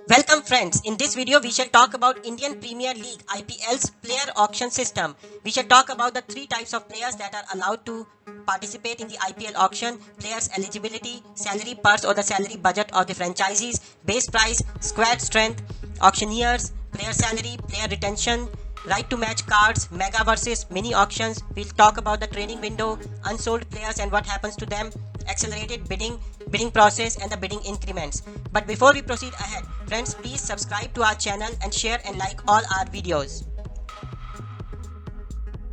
Welcome friends, in this video we shall talk about Indian Premier League IPL's player auction system. We shall talk about the three types of players that are allowed to participate in the IPL auction: players eligibility, salary purse or the salary budget of the franchisees, base price, squad strength, auctioneers, player salary, player retention, right to match cards, mega versus mini auctions. We'll talk about the training window, unsold players and what happens to them, accelerated bidding process and the bidding increments. But before we proceed ahead, friends, please subscribe to our channel and share and like all our videos.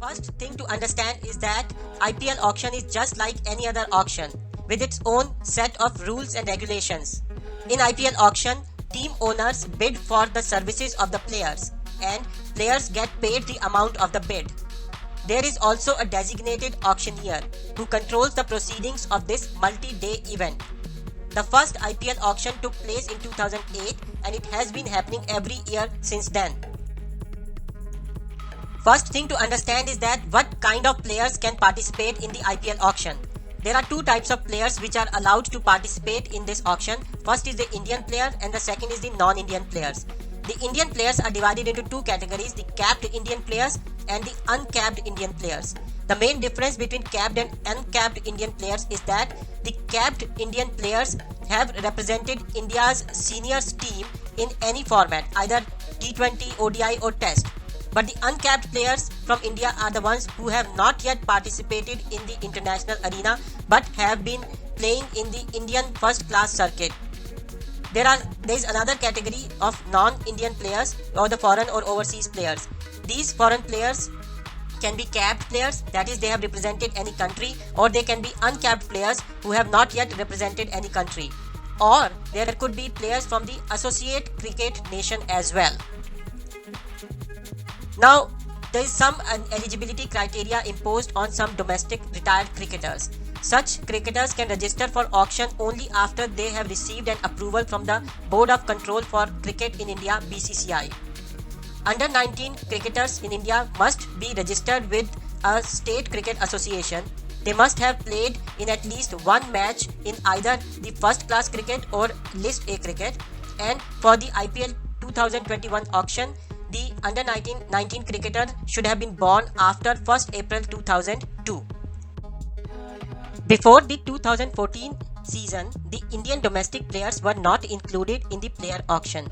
First thing to understand is that IPL auction is just like any other auction with its own set of rules and regulations. In IPL auction, team owners bid for the services of the players and players get paid the amount of the bid. There is also a designated auctioneer who controls the proceedings of this multi-day event. The first IPL auction took place in 2008 and it has been happening every year since then. First thing to understand is that what kind of players can participate in the IPL auction. There are two types of players which are allowed to participate in this auction. First is the Indian player and the second is the non-Indian players. The Indian players are divided into two categories: the capped Indian players and the uncapped Indian players. The main difference between capped and uncapped Indian players is that the capped Indian players have represented India's seniors team in any format, either T20, ODI or Test. But the uncapped players from India are the ones who have not yet participated in the international arena but have been playing in the Indian first class circuit. There is another category of non-Indian players or the foreign or overseas players. These foreign players can be capped players, that is they have represented any country, or they can be uncapped players who have not yet represented any country. Or there could be players from the associate cricket nation as well. Now, there is some eligibility criteria imposed on some domestic retired cricketers. Such cricketers can register for auction only after they have received an approval from the Board of Control for Cricket in India (BCCI). Under 19 cricketers in India must be registered with a state cricket association. They must have played in at least one match in either the first class cricket or list A cricket. And for the IPL 2021 auction, the under 19 cricketer should have been born after 1st April 2002. Before the 2014 season, the Indian domestic players were not included in the player auction.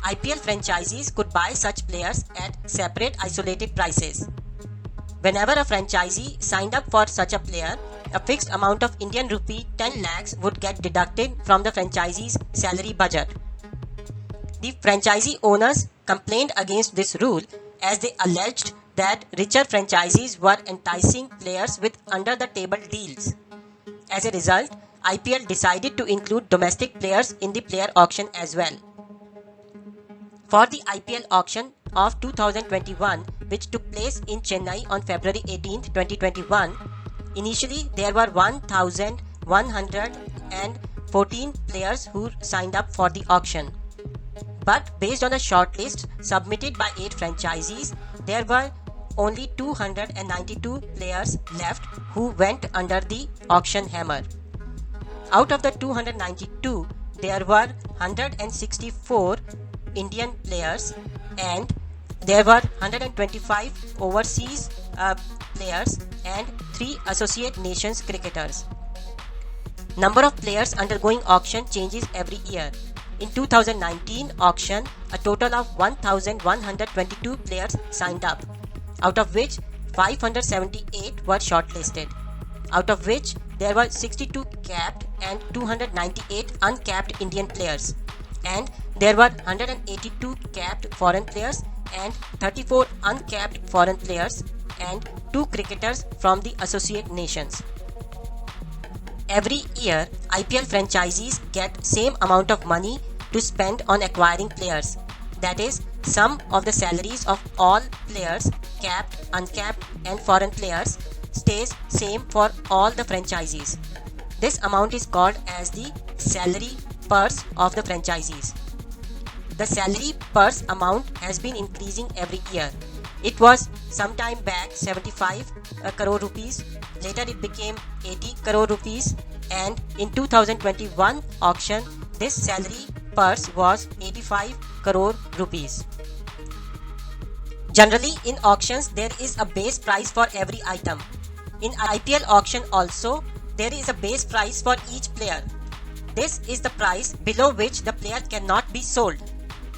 IPL franchisees could buy such players at separate isolated prices. Whenever a franchisee signed up for such a player, a fixed amount of Indian rupee 10 lakhs would get deducted from the franchisee's salary budget. The franchisee owners complained against this rule as they alleged that richer franchisees were enticing players with under-the-table deals. As a result, IPL decided to include domestic players in the player auction as well. For the IPL auction of 2021, which took place in Chennai on February 18, 2021, initially there were 1,114 players who signed up for the auction. But based on a shortlist submitted by 8 franchisees, there were only 292 players left who went under the auction hammer. Out of the 292, there were 164 Indian players and there were 125 overseas players and 3 associate nations cricketers. Number of players undergoing auction changes every year. In 2019 auction, a total of 1,122 players signed up, out of which 578 were shortlisted, out of which there were 62 capped and 298 uncapped Indian players, and there were 182 capped foreign players and 34 uncapped foreign players and 2 cricketers from the associate nations. Every year, IPL franchisees get same amount of money to spend on acquiring players. That is, sum of the salaries of all players, capped, uncapped and foreign players, stays same for all the franchisees. This amount is called as the salary purse of the franchisees. The salary purse amount has been increasing every year. It was sometime back 75 crore rupees, later it became 80 crore rupees, and in 2021 auction this salary purse was 85 crore rupees. Generally, in auctions, there is a base price for every item. In IPL auction also, there is a base price for each player. This is the price below which the player cannot be sold.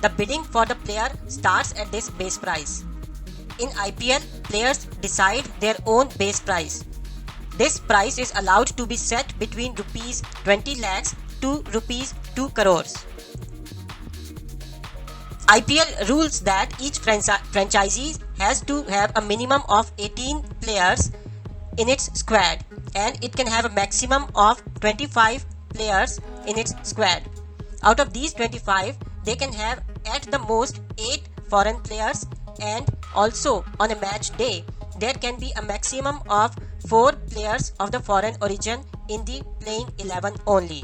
The bidding for the player starts at this base price. In IPL, players decide their own base price. This price is allowed to be set between rupees 20 lakhs to rupees 2 crores. IPL rules that each franchisee has to have a minimum of 18 players in its squad, and it can have a maximum of 25 players in its squad. Out of these 25, they can have at the most 8 foreign players, and also on a match day, there can be a maximum of 4 players of the foreign origin in the playing 11 only.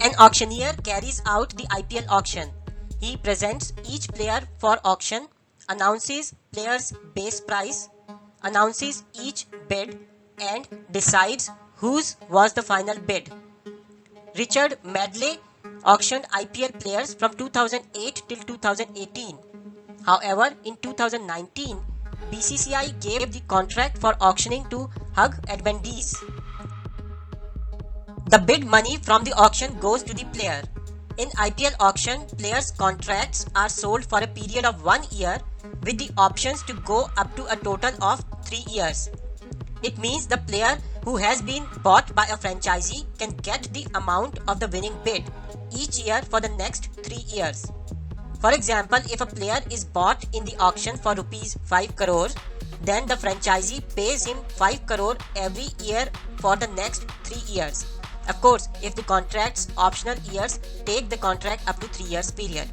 An auctioneer carries out the IPL auction. He presents each player for auction, announces player's base price, announces each bid, and decides whose was the final bid. Richard Medley auctioned IPL players from 2008 till 2018. However, in 2019, BCCI gave the contract for auctioning to Hug Advandies. The bid money from the auction goes to the player. In IPL auction, players' contracts are sold for a period of 1 year with the options to go up to a total of 3 years. It means the player who has been bought by a franchisee can get the amount of the winning bid each year for the next 3 years. For example, if a player is bought in the auction for rupees 5 crore, then the franchisee pays him 5 crore every year for the next 3 years. Of course, if the contract's optional years take the contract up to 3 years period.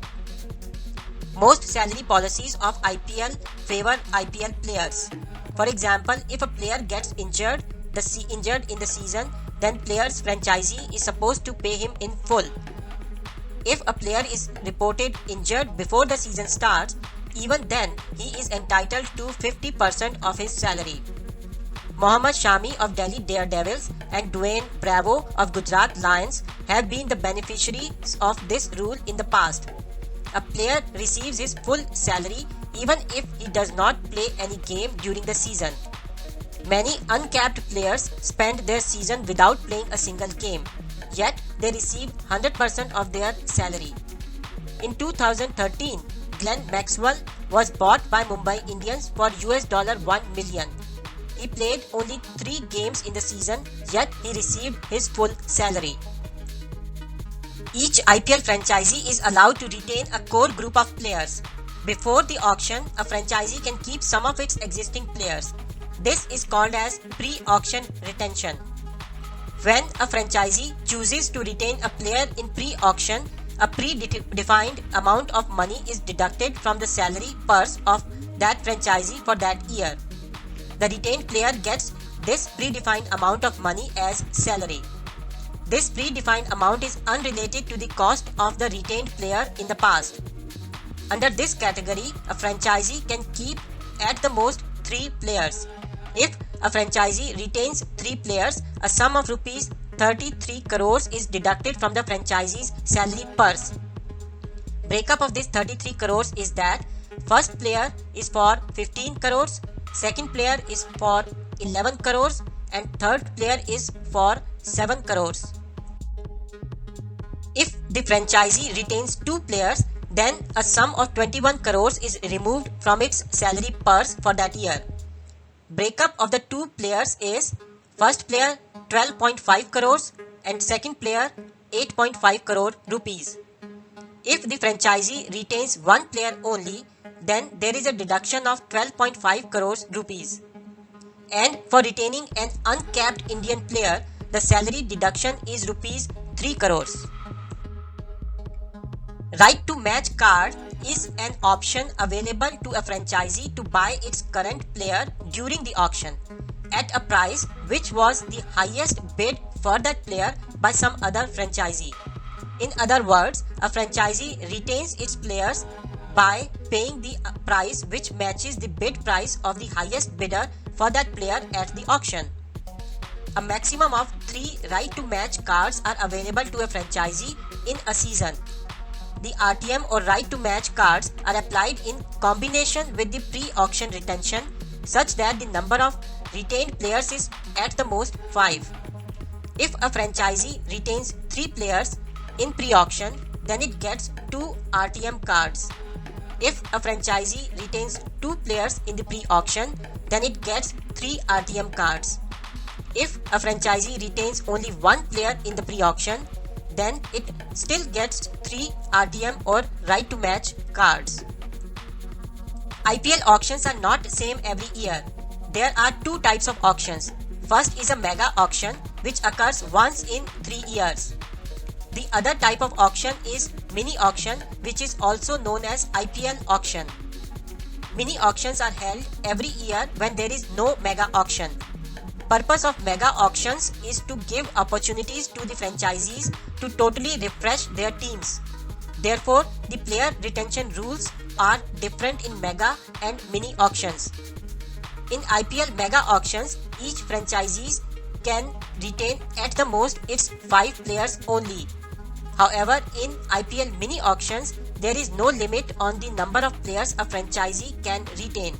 Most salary policies of IPL favor IPL players. For example, if a player gets injured in the season, then player's franchisee is supposed to pay him in full. If a player is reported injured before the season starts, even then he is entitled to 50% of his salary. Mohammad Shami of Delhi Daredevils and Dwayne Bravo of Gujarat Lions have been the beneficiaries of this rule in the past. A player receives his full salary even if he does not play any game during the season. Many uncapped players spend their season without playing a single game, yet they receive 100% of their salary. In 2013, Glenn Maxwell was bought by Mumbai Indians for $1 million. He played only 3 games in the season, yet he received his full salary. Each IPL franchisee is allowed to retain a core group of players. Before the auction, a franchisee can keep some of its existing players. This is called as pre-auction retention. When a franchisee chooses to retain a player in pre-auction, a predefined amount of money is deducted from the salary purse of that franchisee for that year. The retained player gets this predefined amount of money as salary. This predefined amount is unrelated to the cost of the retained player in the past. Under this category, a franchisee can keep at the most 3 players. If a franchisee retains 3 players, a sum of rupees 33 crores is deducted from the franchisee's salary purse. Breakup of this 33 crores is that first player is for 15 crores, second player is for 11 crores, and third player is for 7 crores. If the franchisee retains 2 players, then a sum of 21 crores is removed from its salary purse for that year. Breakup of the 2 players is first player 12.5 crores and second player 8.5 crore rupees. If the franchisee retains 1 player only, then there is a deduction of 12.5 crores rupees. And for retaining an uncapped Indian player, the salary deduction is rupees 3 crores. Right to match card is an option available to a franchisee to buy its current player during the auction at a price which was the highest bid for that player by some other franchisee. In other words, a franchisee retains its players by paying the price which matches the bid price of the highest bidder for that player at the auction. A maximum of 3 right-to-match cards are available to a franchisee in a season. The RTM or right-to-match cards are applied in combination with the pre-auction retention such that the number of retained players is at the most 5. If a franchisee retains 3 players in pre-auction, then it gets 2 RTM cards. If a franchisee retains 2 players in the pre-auction, then it gets 3 RTM cards. If a franchisee retains only 1 player in the pre-auction, then it still gets 3 RTM or right to match cards. IPL auctions are not same every year. There are 2 types of auctions. First is a mega auction which occurs once in 3 years. The other type of auction is mini auction, which is also known as IPL auction. Mini auctions are held every year when there is no mega auction. Purpose of mega auctions is to give opportunities to the franchisees to totally refresh their teams. Therefore, the player retention rules are different in mega and mini auctions. In IPL mega auctions, each franchisee can retain at the most its 5 players only. However, in IPL mini auctions, there is no limit on the number of players a franchisee can retain.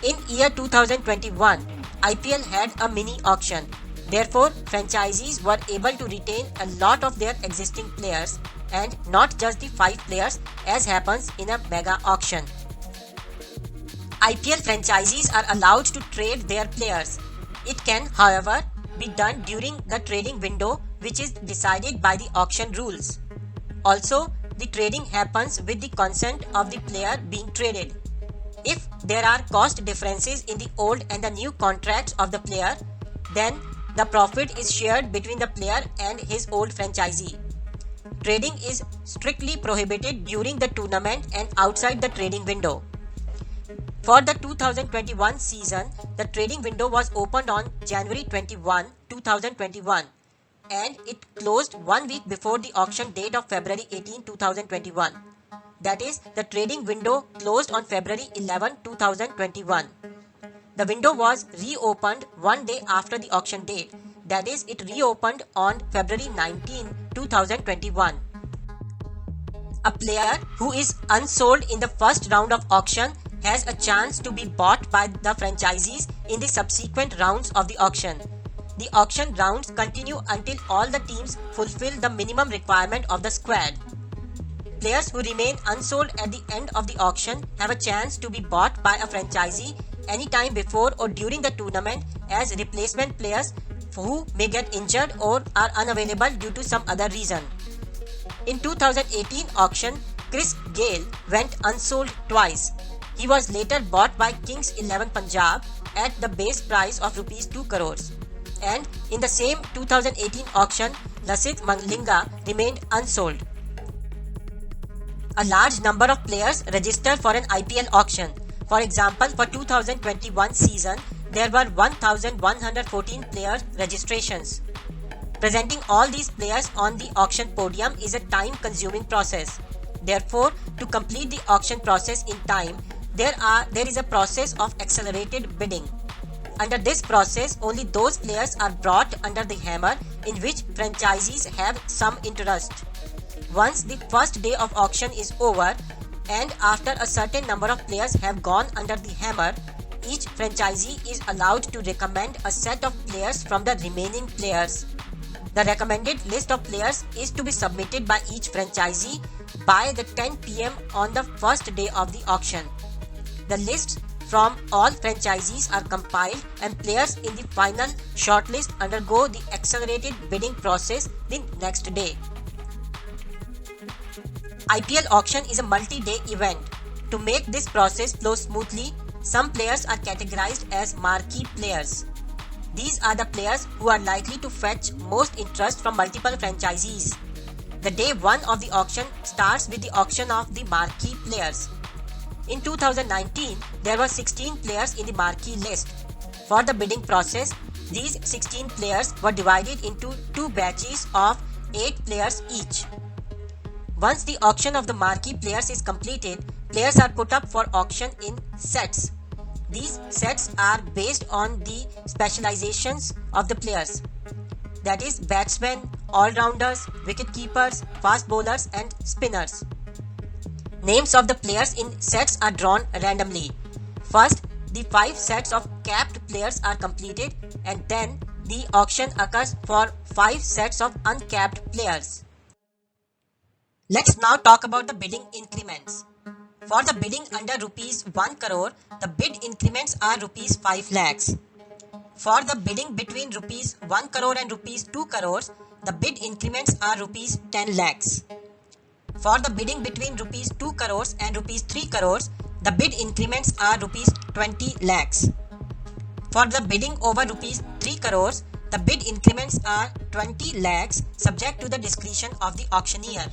In year 2021, IPL had a mini auction. Therefore, franchisees were able to retain a lot of their existing players and not just the 5 players as happens in a mega auction. IPL franchisees are allowed to trade their players. It can, however, be done during the trading window, which is decided by the auction rules. Also, the trading happens with the consent of the player being traded. If there are cost differences in the old and the new contracts of the player, then the profit is shared between the player and his old franchisee. Trading is strictly prohibited during the tournament and outside the trading window. For the 2021 season, the trading window was opened on January 21, 2021 and it closed 1 week before the auction date of February 18, 2021. That is, the trading window closed on February 11, 2021. The window was reopened 1 day after the auction date. That is, it reopened on February 19, 2021. A player who is unsold in the first round of auction has a chance to be bought by the franchisees in the subsequent rounds of the auction. The auction rounds continue until all the teams fulfill the minimum requirement of the squad. Players who remain unsold at the end of the auction have a chance to be bought by a franchisee anytime before or during the tournament as replacement players who may get injured or are unavailable due to some other reason. In 2018 auction, Chris Gayle went unsold twice. He was later bought by Kings 11 Punjab at the base price of Rs 2 crores. And in the same 2018 auction, Lasith Malinga remained unsold. A large number of players registered for an IPL auction. For example, for 2021 season, there were 1,114 player registrations. Presenting all these players on the auction podium is a time-consuming process. Therefore, to complete the auction process in time, there is a process of accelerated bidding. Under this process, only those players are brought under the hammer in which franchisees have some interest. Once the first day of auction is over and after a certain number of players have gone under the hammer, each franchisee is allowed to recommend a set of players from the remaining players. The recommended list of players is to be submitted by each franchisee by the 10 p.m. on the first day of the auction. The lists from all franchisees are compiled and players in the final shortlist undergo the accelerated bidding process the next day. IPL auction is a multi-day event. To make this process flow smoothly, some players are categorized as marquee players. These are the players who are likely to fetch most interest from multiple franchisees. The day 1 of the auction starts with the auction of the marquee players. In 2019, there were 16 players in the marquee list. For the bidding process, these 16 players were divided into 2 batches of 8 players each. Once the auction of the marquee players is completed, players are put up for auction in sets. These sets are based on the specializations of the players, that is, batsmen, all-rounders, wicket-keepers, fast bowlers, and spinners. Names of the players in sets are drawn randomly. First, the 5 sets of capped players are completed, and then the auction occurs for 5 sets of uncapped players. Let's now talk about the bidding increments. For the bidding under rupees 1 crore, the bid increments are rupees 5 lakhs. For the bidding between rupees 1 crore and rupees 2 crores, the bid increments are rupees 10 lakhs. For the bidding between rupees 2 crores and rupees 3 crores, the bid increments are rupees 20 lakhs. For the bidding over rupees 3 crores, the bid increments are 20 lakhs subject to the discretion of the auctioneer.